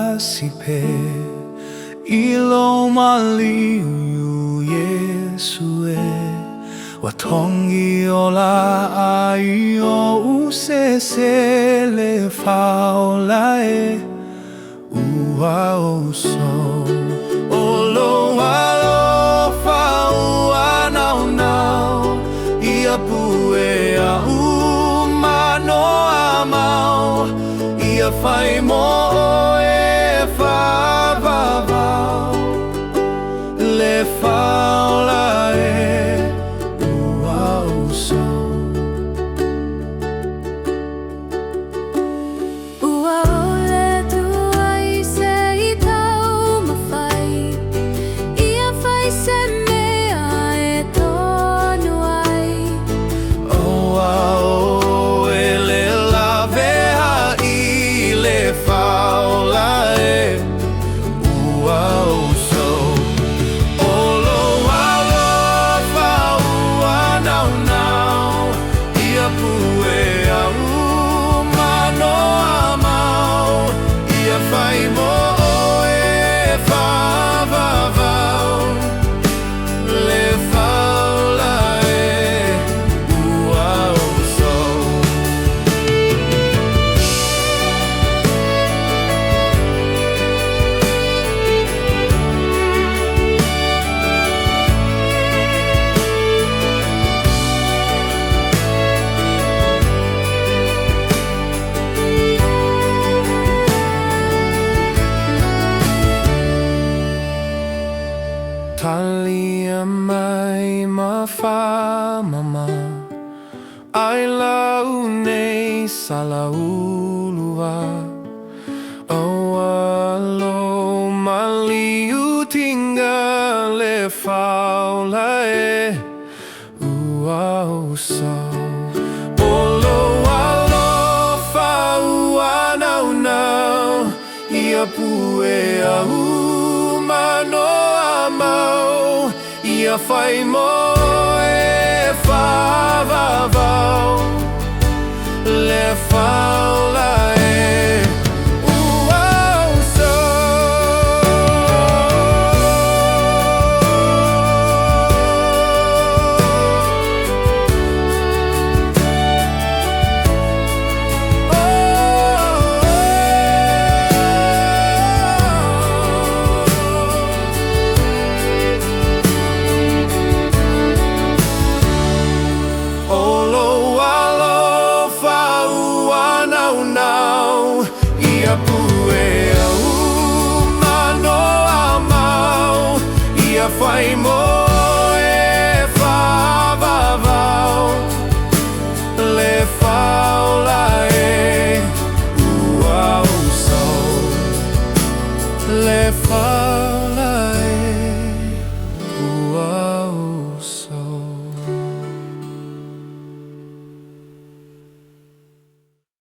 tasi pe ilo maliu Yesu watongi ola ai o usese le faulae ua oso olo alofa ua nau nau ia pue a umano amau ia fai mo e fa vavau le faulae ua oso ua ole tua I se I tau mawhai ia whai se mea e tonu ai oa o e le lawe hai le faulae ua oso olo alofa ua nau nau ia pue a umano amau ia fai mo e fa vavau le faulae ua oso talia mai ma fa mama ai lau nei salaulua o alo maliu tinggal le faulae ua oso olo alofa ua nau nau ia pue a umano amau ia fai mo e fa vavau le faulae ua oso olo alofa ua nau nau ia pue a umano amau ia fai mo e fa vavau le faulae ua oso le faulae